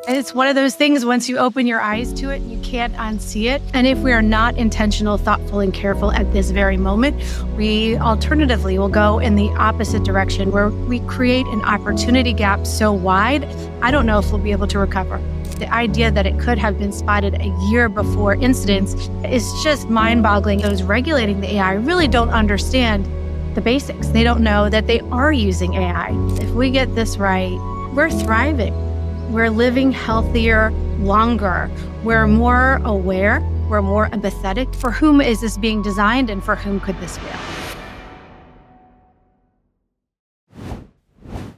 And it's one of those things, once you open your eyes to it, you can't unsee it. And if we are not intentional, thoughtful, and careful at this very moment, we alternatively will go in the opposite direction where we create an opportunity gap so wide, I don't know if we'll be able to recover. The idea that it could have been spotted a year before incidents is just mind-boggling. Those regulating the AI really don't understand the basics. They don't know that they are using AI. If we get this right, we're thriving. We're living healthier, longer. We're more aware. We're more empathetic. For whom is this being designed and for whom could this fail?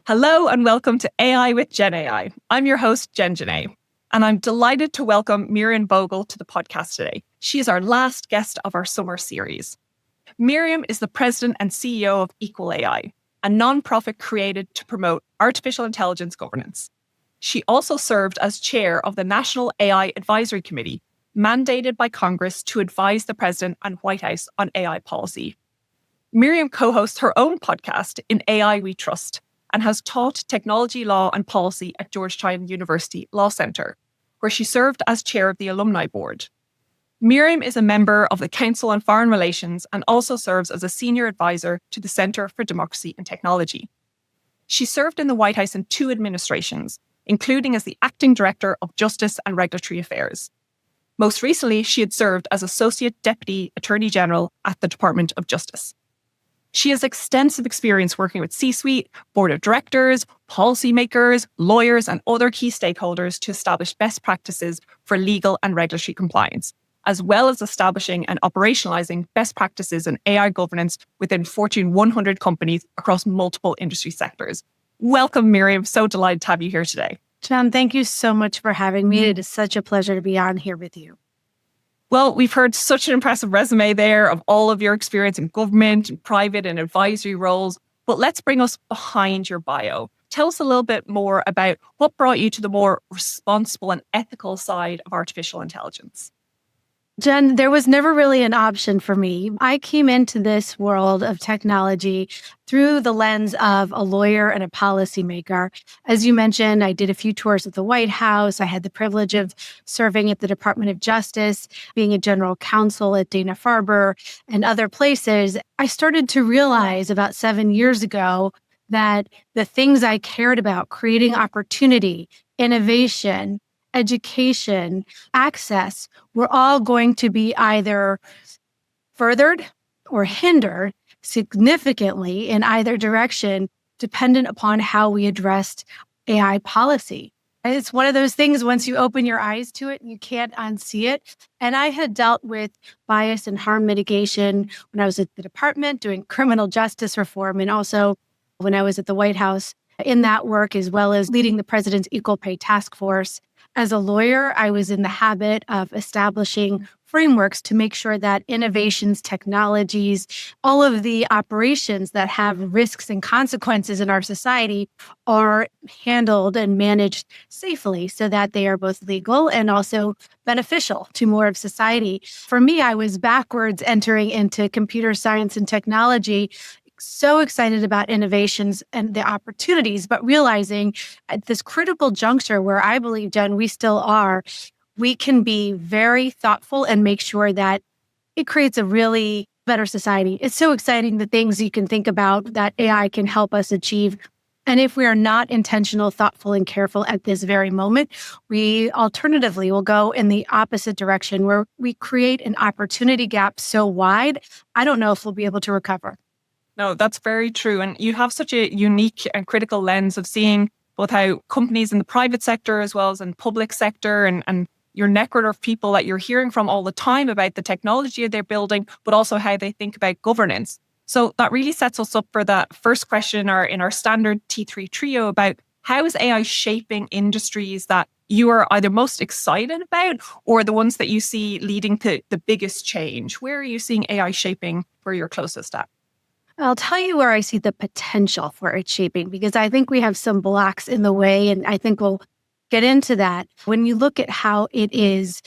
Hello and welcome to AI with GennAI. I'm your host, GennAI, and I'm delighted to welcome Miriam Vogel to the podcast today. She is our last guest of our summer series. Miriam is the president and CEO of EqualAI, a nonprofit created to promote artificial intelligence governance. She also served as chair of the National AI Advisory Committee, mandated by Congress to advise the President and White House on AI policy. Miriam co-hosts her own podcast, In AI We Trust, and has taught technology law and policy at Georgetown University Law Center, where she served as chair of the alumni board. Miriam is a member of the Council on Foreign Relations and also serves as a senior advisor to the Center for Democracy and Technology. She served in the White House in 2 administrations, including as the acting director of Justice and Regulatory Affairs. Most recently, she had served as Associate Deputy Attorney General at the Department of Justice. She has extensive experience working with C-suite, board of directors, policymakers, lawyers, and other key stakeholders to establish best practices for legal and regulatory compliance, as well as establishing and operationalizing best practices in AI governance within Fortune 100 companies across multiple industry sectors. Welcome, Miriam. So delighted to have you here today. John, thank you so much for having me. It is such a pleasure to be on here with you. Well, we've heard such an impressive resume there of all of your experience in government, and private and advisory roles. But let's bring us behind your bio. Tell us a little bit more about what brought you to the more responsible and ethical side of artificial intelligence. Jen, there was never really an option for me. I came into this world of technology through the lens of a lawyer and a policymaker. As you mentioned, I did a few tours at the White House. I had the privilege of serving at the Department of Justice, being a general counsel at Dana-Farber and other places. I started to realize about 7 years ago that the things I cared about, creating opportunity, innovation, education, access, were all going to be either furthered or hindered significantly in either direction, dependent upon how we addressed AI policy. And it's one of those things, once you open your eyes to it, you can't unsee it. And I had dealt with bias and harm mitigation when I was at the department doing criminal justice reform, and also when I was at the White House in that work, as well as leading the President's Equal Pay Task Force. As a lawyer, I was in the habit of establishing frameworks to make sure that innovations, technologies, all of the operations that have risks and consequences in our society are handled and managed safely so that they are both legal and also beneficial to more of society. For me, I was backwards entering into computer science and technology, so excited about innovations and the opportunities, but realizing at this critical juncture where I believe, Jen, we still are, we can be very thoughtful and make sure that it creates a really better society. It's so exciting, the things you can think about that AI can help us achieve. And if we are not intentional, thoughtful, and careful at this very moment, we alternatively will go in the opposite direction where we create an opportunity gap so wide, I don't know if we'll be able to recover. No, that's very true. And you have such a unique and critical lens of seeing both how companies in the private sector as well as in public sector and your network of people that you're hearing from all the time about the technology they're building, but also how they think about governance. So that really sets us up for that first question in our standard T3 trio about how is AI shaping industries that you are either most excited about or the ones that you see leading to the biggest change? Where are you seeing AI shaping where you're closest at? I'll tell you where I see the potential for it shaping, because I think we have some blocks in the way, and I think we'll get into that. When you look at how it is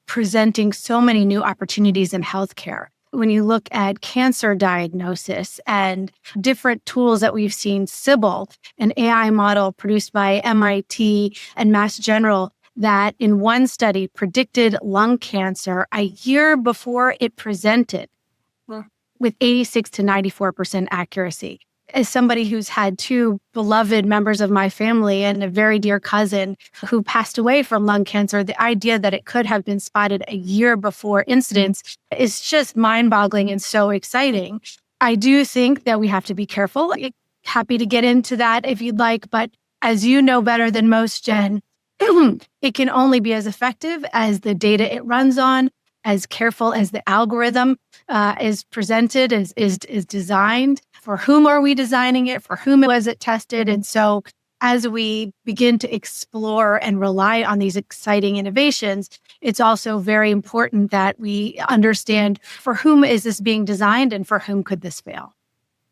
presenting so many new opportunities in healthcare, When you look at cancer diagnosis and different tools that we've seen, Sybil, an AI model produced by MIT and Mass General, that in one study predicted lung cancer a year before it presented with 86 to 94% accuracy. As somebody who's had two beloved members of my family and a very dear cousin who passed away from lung cancer, the idea that it could have been spotted a year before incidence is just mind-boggling and so exciting. I do think that we have to be careful. Happy to get into that if you'd like, but as you know better than most, Jen, it can only be as effective as the data it runs on, as careful as the algorithm is presented, is designed. For whom are we designing it? For whom was it tested? And so as we begin to explore and rely on these exciting innovations, it's also very important that we understand for whom is this being designed and for whom could this fail.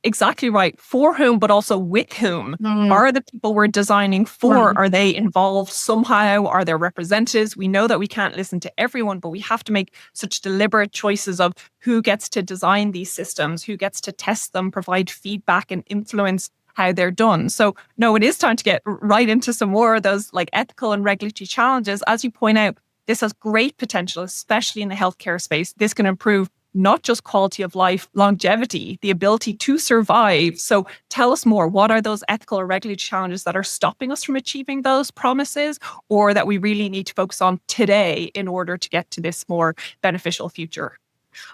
Exactly right. For whom, but also with whom. Are the people we're designing for, Right. are they involved somehow? Are there representatives? We know that we can't listen to everyone, but we have to make such deliberate choices of who gets to design these systems, who gets to test them, provide feedback and influence how they're done. So no, it is time to get right into some more of those like ethical and regulatory challenges. As you point out, this has great potential, especially in the healthcare space. This can improve not just quality of life, longevity, the ability to survive. So tell us more. What are those ethical or regulatory challenges that are stopping us from achieving those promises, or that we really need to focus on today in order to get to this more beneficial future?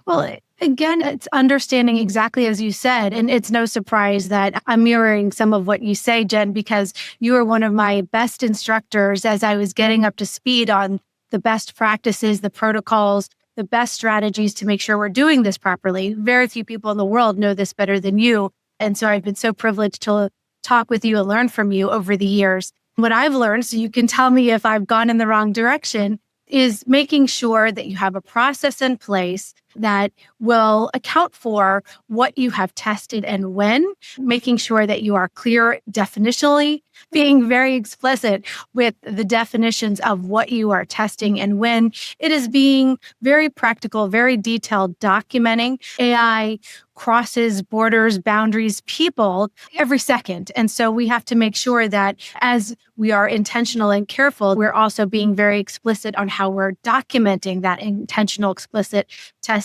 Well, again, it's understanding exactly as you said. And it's no surprise that I'm mirroring some of what you say, Jen, because you were one of my best instructors as I was getting up to speed on the best practices, the protocols, the best strategies to make sure we're doing this properly. Very few people in the world know this better than you. And so I've been so privileged to talk with you and learn from you over the years. What I've learned, so you can tell me if I've gone in the wrong direction, is making sure that you have a process in place that will account for what you have tested and when, making sure that you are clear definitionally, being very explicit with the definitions of what you are testing and when. It is being very practical, very detailed, documenting. AI crosses borders, boundaries, people every second. And so we have to make sure that as we are intentional and careful, we're also being very explicit on how we're documenting that intentional, explicit testing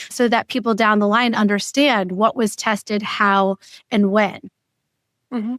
so that people down the line understand what was tested, how, and when. Mhm.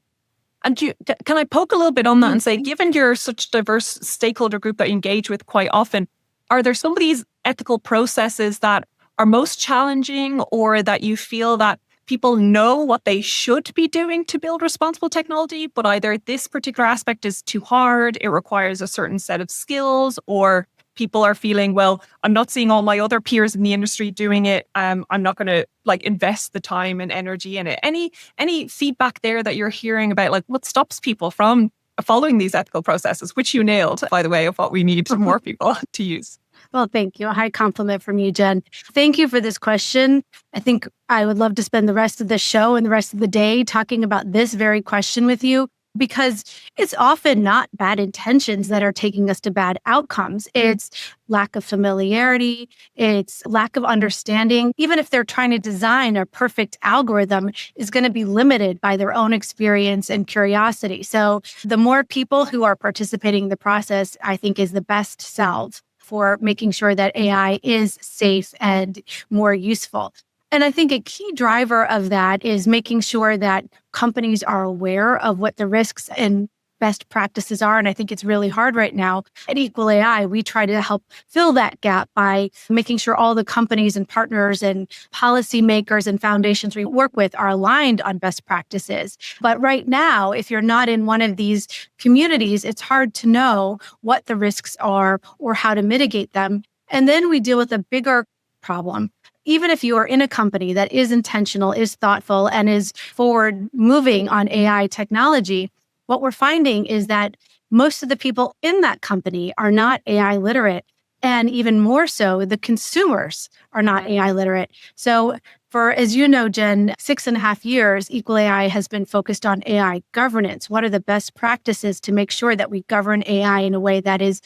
And can I poke a little bit on that and say, given you're such diverse stakeholder group that you engage with quite often, are there some of these ethical processes that are most challenging, or that you feel that people know what they should be doing to build responsible technology, but either this particular aspect is too hard, it requires a certain set of skills, or people are feeling, well, I'm not seeing all my other peers in the industry doing it. I'm not going to invest the time and energy in it. Any feedback there that you're hearing about what stops people from following these ethical processes, which you nailed, by the way, of what we need more people to use? Well, thank you. A high compliment from you, Jen. Thank you for this question. I think I would love to spend the rest of the show and the rest of the day talking about this very question with you, because it's often not bad intentions that are taking us to bad outcomes. It's lack of familiarity. It's lack of understanding. Even if they're trying to design a perfect algorithm, is going to be limited by their own experience and curiosity. So the more people who are participating in the process, I think, is the best salve for making sure that AI is safe and more useful. And I think a key driver of that is making sure that companies are aware of what the risks and best practices are. And I think it's really hard right now. At EqualAI, we try to help fill that gap by making sure all the companies and partners and policymakers and foundations we work with are aligned on best practices. But right now, if you're not in one of these communities, it's hard to know what the risks are or how to mitigate them. And then we deal with a bigger problem. Even if you are in a company that is intentional, is thoughtful, and is forward moving on AI technology, what we're finding is that most of the people in that company are not AI literate. And even more so, the consumers are not AI literate. So for, as you know, Jen, 6.5 years, EqualAI has been focused on AI governance. What are the best practices to make sure that we govern AI in a way that is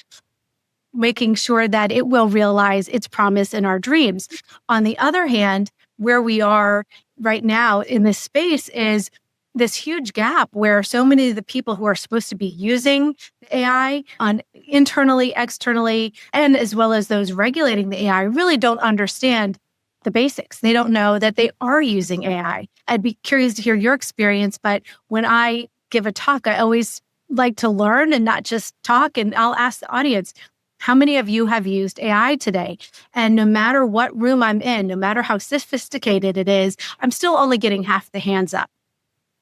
making sure that it will realize its promise in our dreams. On the other hand, where we are right now in this space is this huge gap where so many of the people who are supposed to be using AI on internally, externally, and as well as those regulating the AI really don't understand the basics. They don't know that they are using AI. I'd be curious to hear your experience, but when I give a talk, I always like to learn and not just talk. And I'll ask the audience, how many of you have used AI today? And no matter what room I'm in, no matter how sophisticated it is, I'm still only getting half the hands up.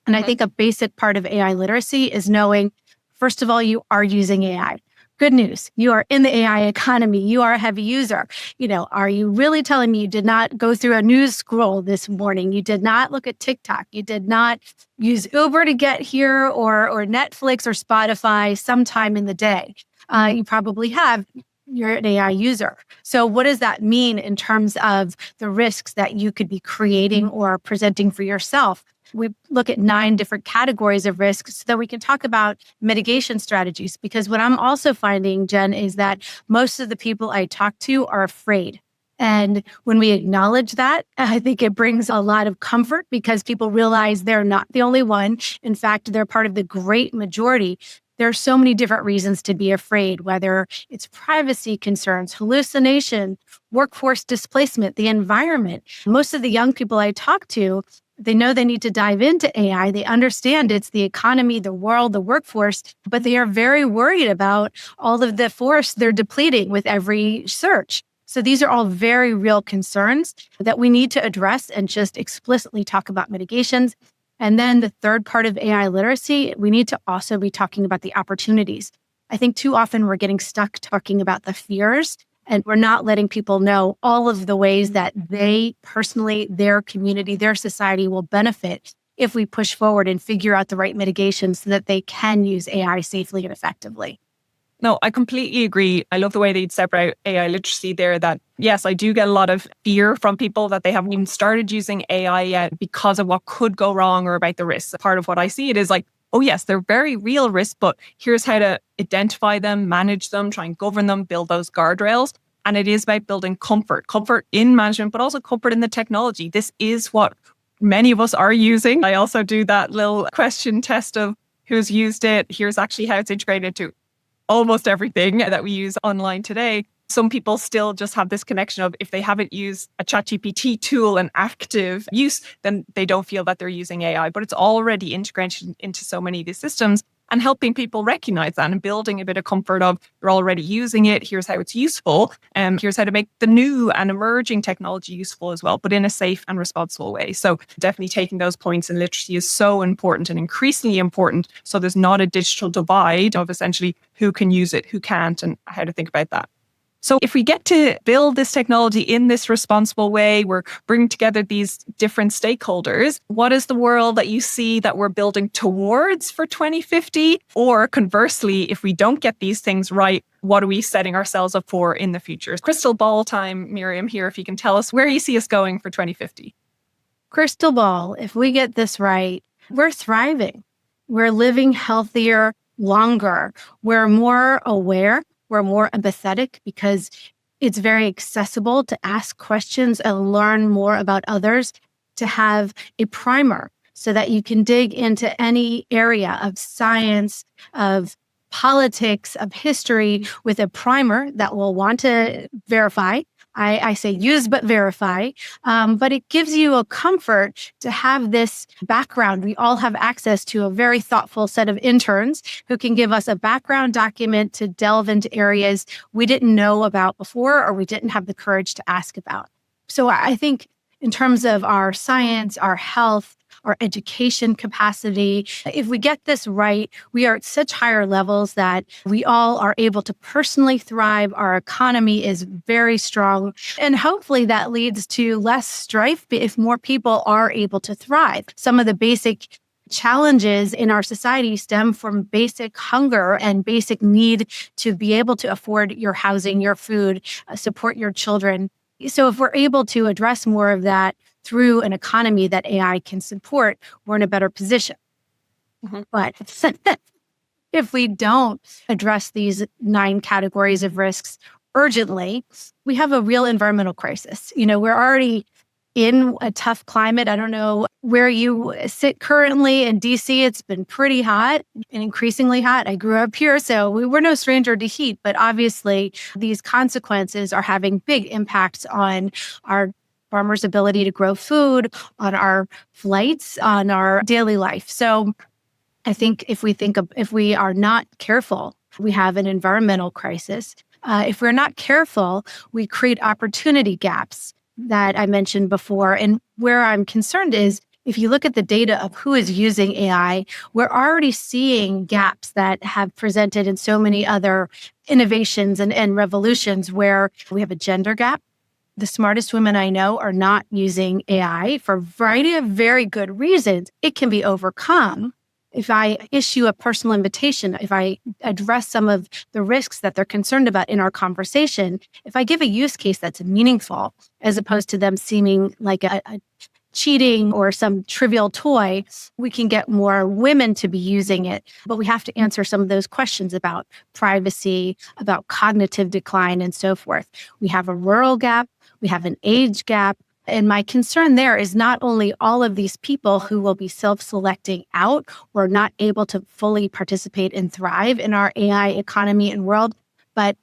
And I think a basic part of AI literacy is knowing, first of all, you are using AI. Good news. You are in the AI economy. You are a heavy user. Are you really telling me you did not go through a news scroll this morning? You did not look at TikTok. You did not use Uber to get here or Netflix or Spotify sometime in the day. You probably have. You're an AI user. So what does that mean in terms of the risks that you could be creating or presenting for yourself? We look at 9 different categories of risks so that we can talk about mitigation strategies. Because what I'm also finding, Jen, is that most of the people I talk to are afraid. And when we acknowledge that, I think it brings a lot of comfort because people realize they're not the only one. In fact, they're part of the great majority. There are so many different reasons to be afraid, whether it's privacy concerns, hallucination, workforce displacement, the environment. Most of the young people I talk to, they know they need to dive into AI. They understand it's the economy, the world, the workforce, but they are very worried about all of the force they're depleting with every search. So these are all very real concerns that we need to address and just explicitly talk about mitigations. And then the third part of AI literacy, we need to also be talking about the opportunities. I think too often we're getting stuck talking about the fears and we're not letting people know all of the ways that they personally, their community, their society will benefit if we push forward and figure out the right mitigations so that they can use AI safely and effectively. No, I completely agree. I love the way that you'd separate AI literacy there, that yes, I do get a lot of fear from people that they haven't even started using AI yet because of what could go wrong or about the risks. Part of what I see it is like, oh yes, they're very real risks, but here's how to identify them, manage them, try and govern them, build those guardrails. And it is about building comfort in management, but also comfort in the technology. This is what many of us are using. I also do that little question test of who's used it. Here's actually how it's integrated to almost everything that we use online today. Some people still just have this connection of if they haven't used a ChatGPT tool and active use, then they don't feel that they're using AI. But it's already integrated into so many of these systems and helping people recognize that and building a bit of comfort of you're already using it. Here's how it's useful. And here's how to make the new and emerging technology useful as well, but in a safe and responsible way. So definitely taking those points in literacy is so important and increasingly important. So there's not a digital divide of essentially who can use it, who can't, and how to think about that. So if we get to build this technology in this responsible way, we're bringing together these different stakeholders. What is the world that you see that we're building towards for 2050? Or conversely, if we don't get these things right, what are we setting ourselves up for in the future? Crystal ball time, Miriam, here, if you can tell us where you see us going for 2050. Crystal ball, if we get this right, we're thriving. We're living healthier, longer. We're more aware. We're more empathetic because it's very accessible to ask questions and learn more about others, to have a primer so that you can dig into any area of science, of politics, of history with a primer that will want to verify. I say use but verify, but it gives you a comfort to have this background. We all have access to a very thoughtful set of interns who can give us a background document to delve into areas we didn't know about before or we didn't have the courage to ask about. So I think in terms of our science, our health, our education capacity, if we get this right, we are at such higher levels that we all are able to personally thrive. Our economy is very strong. And hopefully that leads to less strife if more people are able to thrive. Some of the basic challenges in our society stem from basic hunger and basic need to be able to afford your housing, your food, support your children. So if we're able to address more of that through an economy that AI can support, we're in a better position. Mm-hmm. But if we don't address these 9 categories of risks urgently, we have a real environmental crisis. We're already in a tough climate. I don't know where you sit currently in DC. It's been pretty hot and increasingly hot. I grew up here, so we're no stranger to heat, but obviously these consequences are having big impacts on our farmers' ability to grow food, on our flights, on our daily life. So I think if we are not careful, we have an environmental crisis. If we're not careful, we create opportunity gaps that I mentioned before. And where I'm concerned is if you look at the data of who is using AI, we're already seeing gaps that have presented in so many other innovations and revolutions where we have a gender gap. The smartest women I know are not using AI for a variety of very good reasons. It can be overcome if I issue a personal invitation, if I address some of the risks that they're concerned about in our conversation, if I give a use case that's meaningful, as opposed to them seeming like a cheating or some trivial toy, we can get more women to be using it. But we have to answer some of those questions about privacy, about cognitive decline, and so forth. We have a rural gap, we have an age gap. And my concern there is not only all of these people who will be self-selecting out or not able to fully participate and thrive in our AI economy and world, but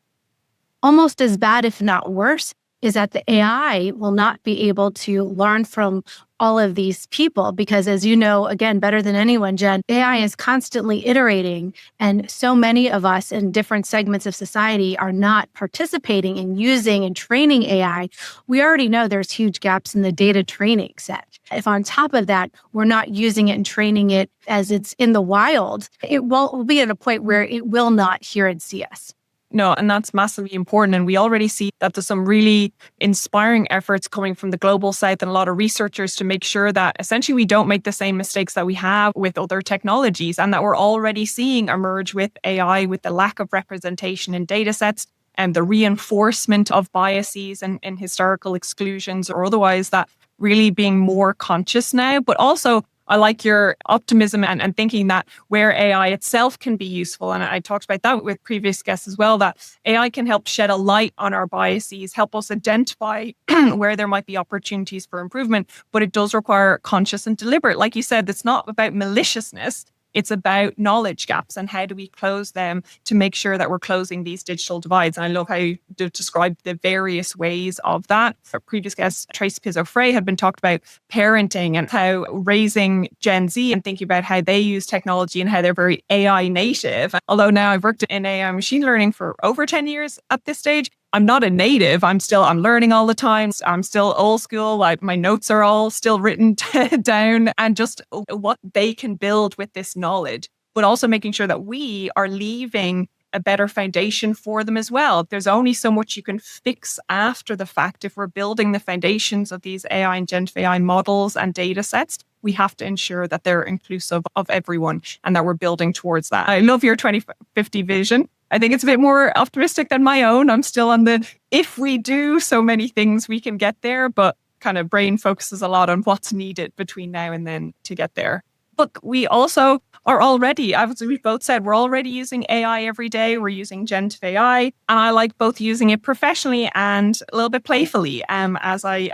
almost as bad, if not worse, is that the AI will not be able to learn from all of these people because, as you know, again, better than anyone, Jen, AI is constantly iterating. And so many of us in different segments of society are not participating in using and training AI. We already know there's huge gaps in the data training set. If on top of that, we're not using it and training it as it's in the wild, we'll be at a point where it will not hear and see us. No, and that's massively important. And we already see that there's some really inspiring efforts coming from the global south and a lot of researchers to make sure that essentially we don't make the same mistakes that we have with other technologies and that we're already seeing emerge with AI, with the lack of representation in data sets and the reinforcement of biases and historical exclusions or otherwise, that really being more conscious now, but also I like your optimism and thinking that where AI itself can be useful. And I talked about that with previous guests as well, that AI can help shed a light on our biases, help us identify where there might be opportunities for improvement. But it does require conscious and deliberate. Like you said, it's not about maliciousness. It's about knowledge gaps and how do we close them to make sure that we're closing these digital divides. And I love how you described the various ways of that. Our previous guest, Tracy Pizzo-Frey, had been talked about parenting and how raising Gen Z and thinking about how they use technology and how they're very AI native. Although now I've worked in AI machine learning for over 10 years at this stage, I'm not a native. I'm learning all the time. I'm still old school. Like my notes are all still written down and just what they can build with this knowledge, but also making sure that we are leaving a better foundation for them as well. There's only so much you can fix after the fact. If we're building the foundations of these AI and generative AI models and data sets, we have to ensure that they're inclusive of everyone and that we're building towards that. I love your 2050 vision. I think it's a bit more optimistic than my own. I'm still on if we do so many things, we can get there, but kind of brain focuses a lot on what's needed between now and then to get there. But we also are already, as we both said, we're already using AI every day. We're using generative AI, and I like both using it professionally and a little bit playfully as I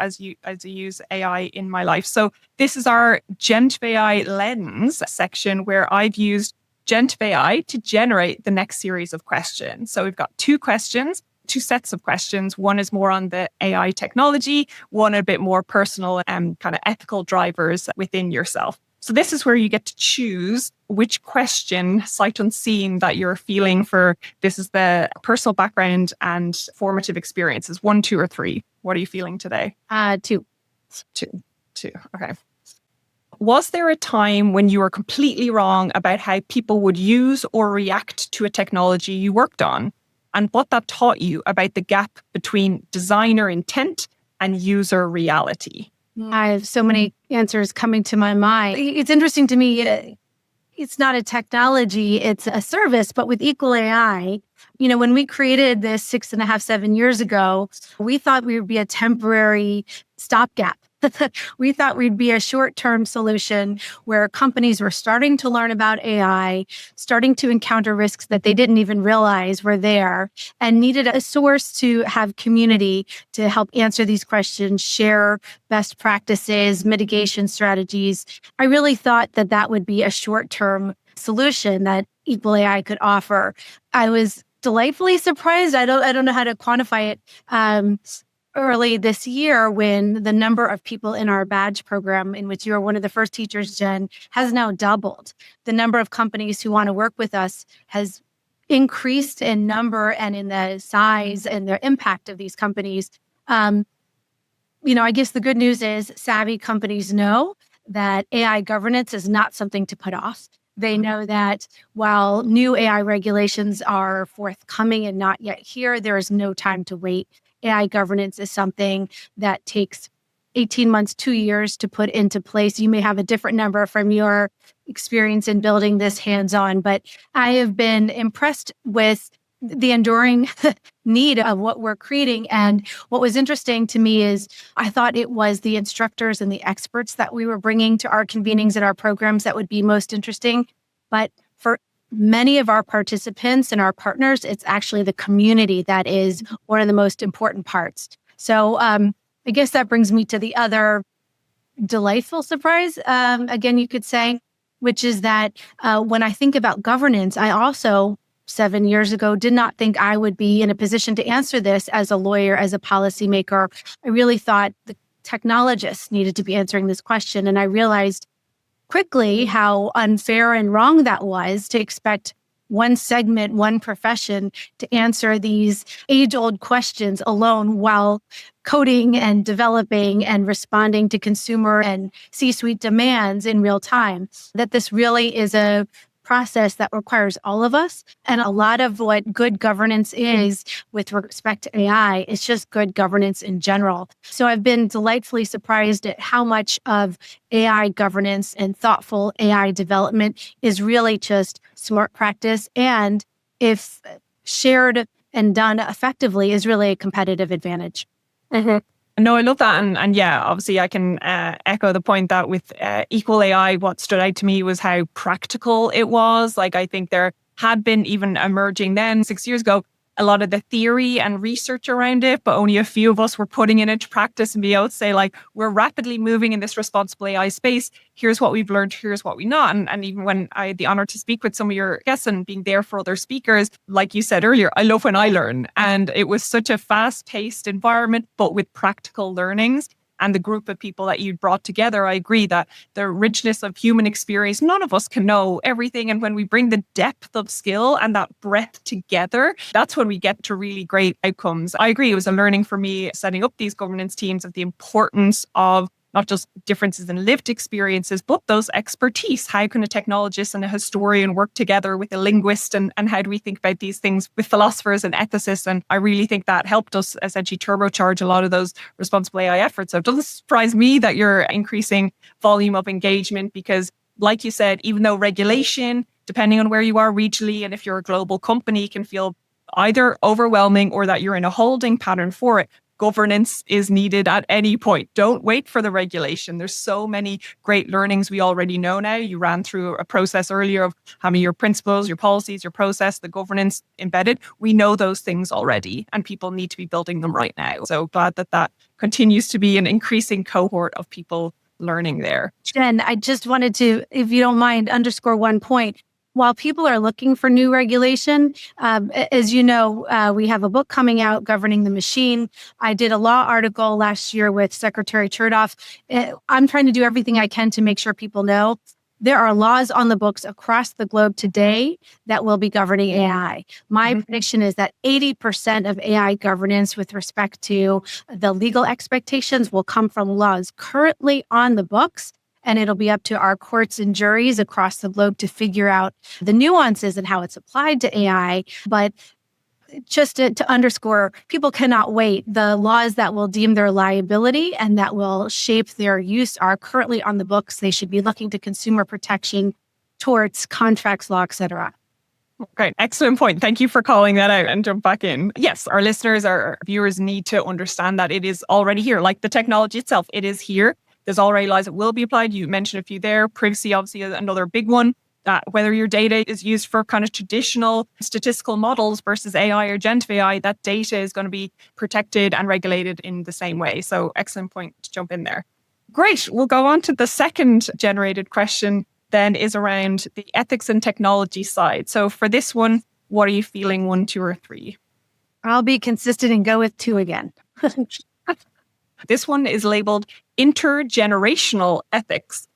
use AI in my life. So this is our generative AI lens section where I've used generative AI to generate the next series of questions. So we've got two sets of questions. One is more on the AI technology, one a bit more personal and kind of ethical drivers within yourself. So this is where you get to choose which question, sight unseen, that you're feeling for. This is the personal background and formative experiences. 1, 2, or 3. What are you feeling today? 2. 2. Okay. Was there a time when you were completely wrong about how people would use or react to a technology you worked on, and what that taught you about the gap between designer intent and user reality? I have so many answers coming to my mind. It's interesting to me. It's not a technology, it's a service, but with EqualAI, when we created this 6.5, 7 years ago, we thought we would be a temporary stopgap We thought we'd be a short-term solution where companies were starting to learn about AI, starting to encounter risks that they didn't even realize were there, and needed a source to have community to help answer these questions, share best practices, mitigation strategies. I really thought that that would be a short-term solution that EqualAI could offer. I was delightfully surprised. I don't know how to quantify it. Early this year, when the number of people in our badge program, in which you are one of the first teachers, Jen, has now doubled. The number of companies who want to work with us has increased in number and in the size and the impact of these companies. I guess the good news is savvy companies know that AI governance is not something to put off. They know that while new AI regulations are forthcoming and not yet here, there is no time to wait. AI governance is something that takes 18 months, 2 years to put into place. You may have a different number from your experience in building this hands-on, but I have been impressed with the enduring need of what we're creating. And what was interesting to me is I thought it was the instructors and the experts that we were bringing to our convenings and our programs that would be most interesting. But for many of our participants and our partners, it's actually the community that is one of the most important parts. So I guess that brings me to the other delightful surprise, again, you could say, which is that when I think about governance, I also 7 years ago did not think I would be in a position to answer this as a lawyer, as a policymaker. I really thought the technologists needed to be answering this question. And I realized quickly how unfair and wrong that was to expect one segment, one profession to answer these age-old questions alone while coding and developing and responding to consumer and C-suite demands in real time. That this really is a process that requires all of us. And a lot of what good governance is with respect to AI is just good governance in general. So I've been delightfully surprised at how much of AI governance and thoughtful AI development is really just smart practice. And if shared and done effectively, is really a competitive advantage. Mm-hmm. No, I love that. And yeah, obviously I can echo the point that with EqualAI, what stood out to me was how practical it was. Like, I think there had been even emerging then 6 years ago, a lot of the theory and research around it, but only a few of us were putting it into practice and be able to say, like, we're rapidly moving in this responsible AI space. Here's what we've learned. Here's what we not. And even when I had the honor to speak with some of your guests and being there for other speakers, like you said earlier, I love when I learn. And it was such a fast-paced environment, but with practical learnings. And the group of people that you brought together, I agree that the richness of human experience, none of us can know everything. And when we bring the depth of skill and that breadth together, that's when we get to really great outcomes. I agree. It was a learning for me setting up these governance teams of the importance of not just differences in lived experiences, but those expertise. How can a technologist and a historian work together with a linguist? And how do we think about these things with philosophers and ethicists? And I really think that helped us essentially turbocharge a lot of those responsible AI efforts. So it doesn't surprise me that you're increasing volume of engagement because, like you said, even though regulation, depending on where you are regionally and if you're a global company, can feel either overwhelming or that you're in a holding pattern for it, governance is needed at any point. Don't wait for the regulation. There's so many great learnings we already know now. You ran through a process earlier of having your principles, your policies, your process, the governance embedded. We know those things already, and people need to be building them right now. So glad that that continues to be an increasing cohort of people learning there. Jen, I just wanted to, if you don't mind, underscore one point. While people are looking for new regulation, as you know, we have a book coming out, Governing the Machine. I did a law article last year with Secretary Chertoff. I'm trying to do everything I can to make sure people know there are laws on the books across the globe today that will be governing AI. My prediction is that 80% of AI governance with respect to the legal expectations will come from laws currently on the books. And it'll be up to our courts and juries across the globe to figure out the nuances and how it's applied to AI. But just to underscore, people cannot wait. The laws that will deem their liability and that will shape their use are currently on the books. They should be looking to consumer protection, torts, contracts law, et cetera. Great. Excellent point. Thank you for calling that out and jump back in. Yes, our listeners, our viewers need to understand that it is already here. Like the technology itself, it is here. There's already laws that will be applied. You mentioned a few there. Privacy, obviously, is another big one. Whether your data is used for kind of traditional statistical models versus AI or generative AI, that data is going to be protected and regulated in the same way. So excellent point to jump in there. Great. We'll go on to the second generated question then is around the ethics and technology side. So for this one, what are you feeling, 1, 2, or 3? I'll be consistent and go with 2 again. This one is labeled intergenerational ethics.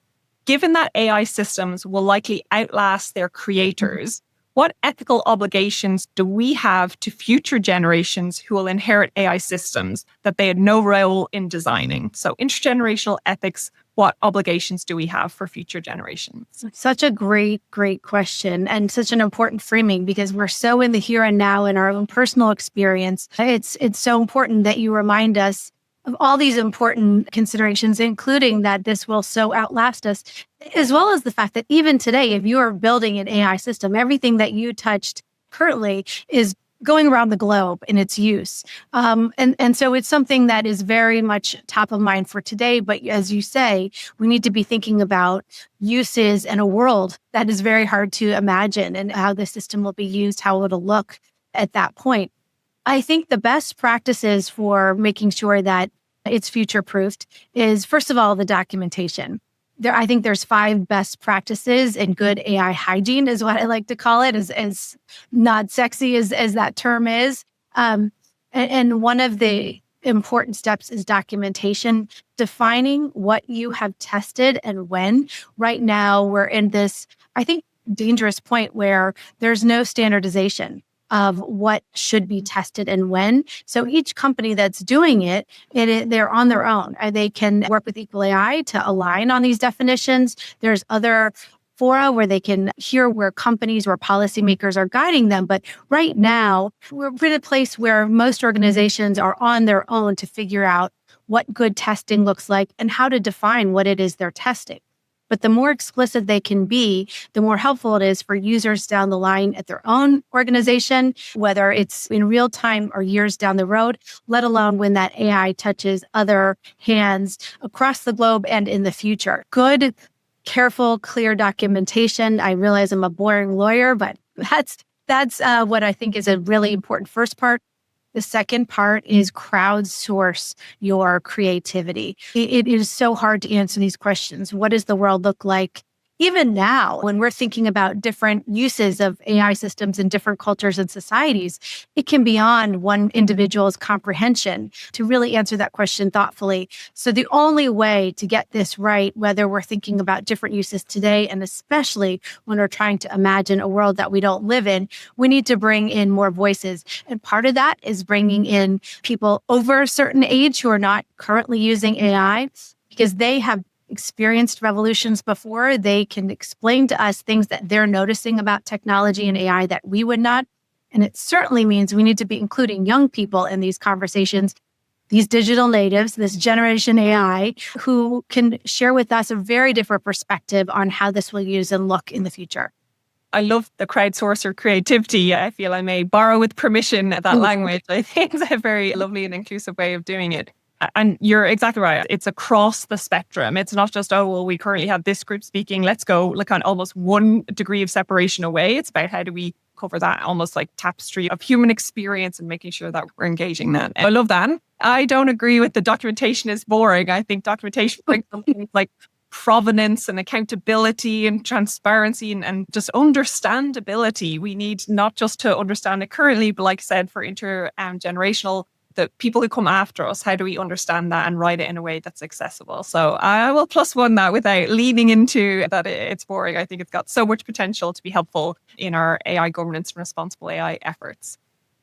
Given that AI systems will likely outlast their creators, what ethical obligations do we have to future generations who will inherit AI systems that they had no role in designing? So intergenerational ethics, what obligations do we have for future generations? Such a great question, and such an important framing, because we're so in the here and now in our own personal experience. It's so important that you remind us of all these important considerations, including that this will so outlast us, as well as the fact that even today, if you are building an AI system, everything that you touched currently is going around the globe in its use. And so it's something that is very much top of mind for today. But as you say, we need to be thinking about uses in a world that is very hard to imagine, and how the system will be used, how it'll look at that point. I think the best practices for making sure that it's future-proofed is, first of all, the documentation. I think there's 5 best practices, and good AI hygiene is what I like to call it, as not sexy as that term is. And one of the important steps is documentation, defining what you have tested and when. Right now, we're in this, I think, dangerous point where there's no standardization of what should be tested and when. So each company that's doing it, they're on their own. They can work with EqualAI to align on these definitions. There's other fora where they can hear where companies or policymakers are guiding them. But right now, we're in a place where most organizations are on their own to figure out what good testing looks like and how to define what it is they're testing. But the more explicit they can be, the more helpful it is for users down the line at their own organization, whether it's in real time or years down the road, let alone when that AI touches other hands across the globe and in the future. Good, careful, clear documentation. I realize I'm a boring lawyer, but that's what I think is a really important first part. The second part is crowdsource your creativity. It is so hard to answer these questions. What does the world look like? Even now, when we're thinking about different uses of AI systems in different cultures and societies, it can be beyond one individual's comprehension to really answer that question thoughtfully. So the only way to get this right, whether we're thinking about different uses today, and especially when we're trying to imagine a world that we don't live in, we need to bring in more voices. And part of that is bringing in people over a certain age who are not currently using AI, because they have experienced revolutions before. They can explain to us things that they're noticing about technology and AI that we would not. And it certainly means we need to be including young people in these conversations, these digital natives, this generation AI, who can share with us a very different perspective on how this will use and look in the future. I love the crowdsourcer creativity. I feel I may borrow with permission that language. I think it's a very lovely and inclusive way of doing it. And you're exactly right. It's across the spectrum. It's not just, oh, well, we currently have this group speaking. Let's go like on almost 1 degree of separation away. It's about how do we cover that almost like tapestry of human experience and making sure that we're engaging that. I love that. I don't agree with the documentation is boring. I think documentation brings something like provenance and accountability and transparency and just understandability. We need not just to understand it currently, but like I said, for intergenerational, the people who come after us, how do we understand that and write it in a way that's accessible? So I will +1 that without leaning into that it's boring. I think it's got so much potential to be helpful in our AI governance and responsible AI efforts.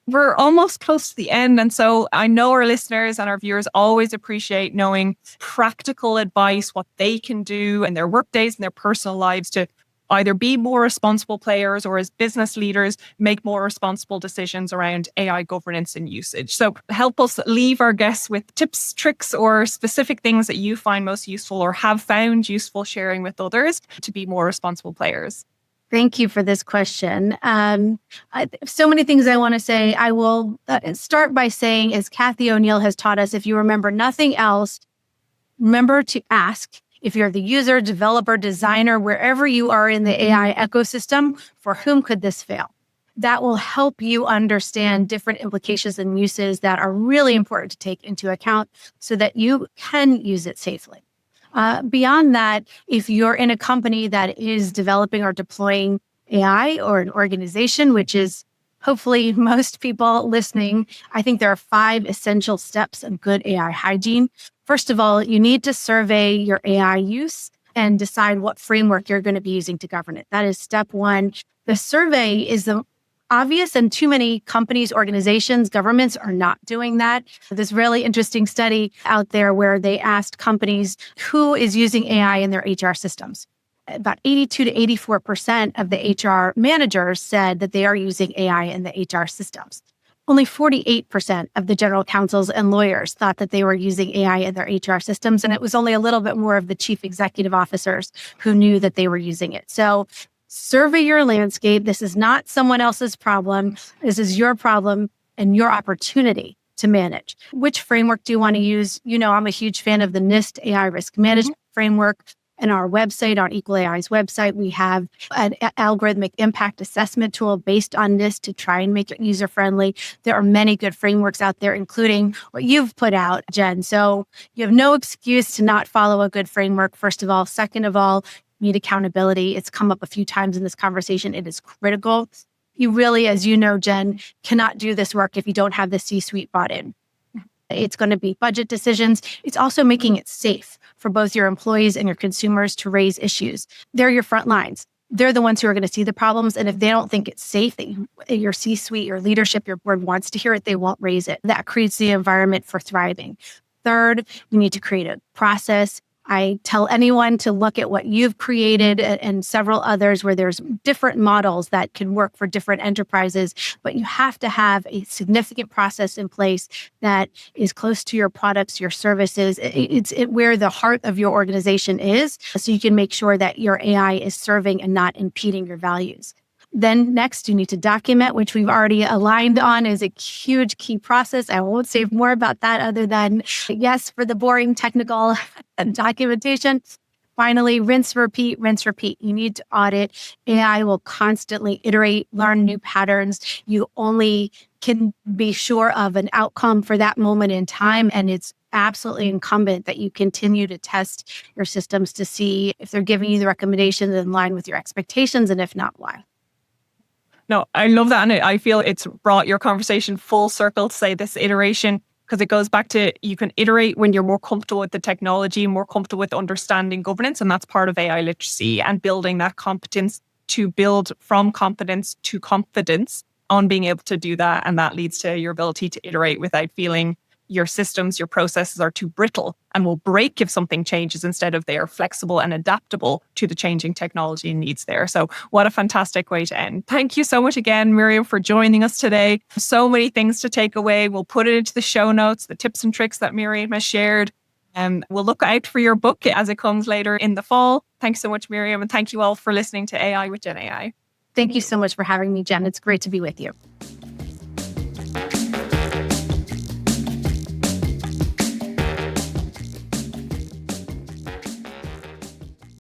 We're almost close to the end. And so I know our listeners and our viewers always appreciate knowing practical advice, what they can do in their workdays and their personal lives to either be more responsible players or as business leaders, make more responsible decisions around AI governance and usage. So help us leave our guests with tips, tricks, or specific things that you find most useful or have found useful sharing with others to be more responsible players. Thank you for this question. So many things I want to say. I will start by saying, as Kathy O'Neill has taught us, if you remember nothing else, remember to ask if you're the user, developer, designer, wherever you are in the AI ecosystem, for whom could this fail? That will help you understand different implications and uses that are really important to take into account so that you can use it safely. Beyond that, if you're in a company that is developing or deploying AI, or an organization, which is hopefully most people listening, I think there are 5 essential steps of good AI hygiene. First of all, you need to survey your AI use and decide what framework you're going to be using to govern it. That is step 1. The survey is the obvious, and too many companies, organizations, governments are not doing that. This really interesting study out there where they asked companies who is using AI in their HR systems. About 82 to 84% of the HR managers said that they are using AI in the HR systems. Only 48% of the general counsels and lawyers thought that they were using AI in their HR systems. And it was only a little bit more of the chief executive officers who knew that they were using it. So survey your landscape. This is not someone else's problem. This is your problem and your opportunity to manage. Which framework do you want to use? You know, I'm a huge fan of the NIST AI risk management framework. In our website, on EqualAI's website, we have an algorithmic impact assessment tool based on NIST to try and make it user-friendly. There are many good frameworks out there, including what you've put out, Jen. So you have no excuse to not follow a good framework, first of all. Second of all, need accountability. It's come up a few times in this conversation. It is critical. You really, as you know, Jen, cannot do this work if you don't have the C-suite bought in. It's going to be budget decisions. It's also making it safe for both your employees and your consumers to raise issues. They're your front lines. They're the ones who are going to see the problems. And if they don't think it's safe, that your C-suite, your leadership, your board wants to hear it, they won't raise it. That creates the environment for thriving. Third, you need to create a process. I tell anyone to look at what you've created and several others where there's different models that can work for different enterprises, but you have to have a significant process in place that is close to your products, your services. It's where the heart of your organization is, so you can make sure that your AI is serving and not impeding your values. Then next, you need to document, which we've already aligned on is a huge key process. I won't say more about that other than, yes, for the boring technical documentation. Finally, rinse, repeat, rinse, repeat. You need to audit. AI will constantly iterate, learn new patterns. You only can be sure of an outcome for that moment in time. And it's absolutely incumbent that you continue to test your systems to see if they're giving you the recommendations in line with your expectations, and if not, why. No, I love that. And I feel it's brought your conversation full circle to say this iteration, because it goes back to you can iterate when you're more comfortable with the technology, more comfortable with understanding governance. And that's part of AI literacy and building that competence to build from competence to confidence on being able to do that. And that leads to your ability to iterate without feeling your systems, your processes are too brittle and will break if something changes, instead of they are flexible and adaptable to the changing technology and needs there. So what a fantastic way to end. Thank you so much again, Miriam, for joining us today. So many things to take away. We'll put it into the show notes, the tips and tricks that Miriam has shared. We'll look out for your book as it comes later in the fall. Thanks so much, Miriam. And thank you all for listening to AI with GennAI. Thank you so much for having me, Jen. It's great to be with you.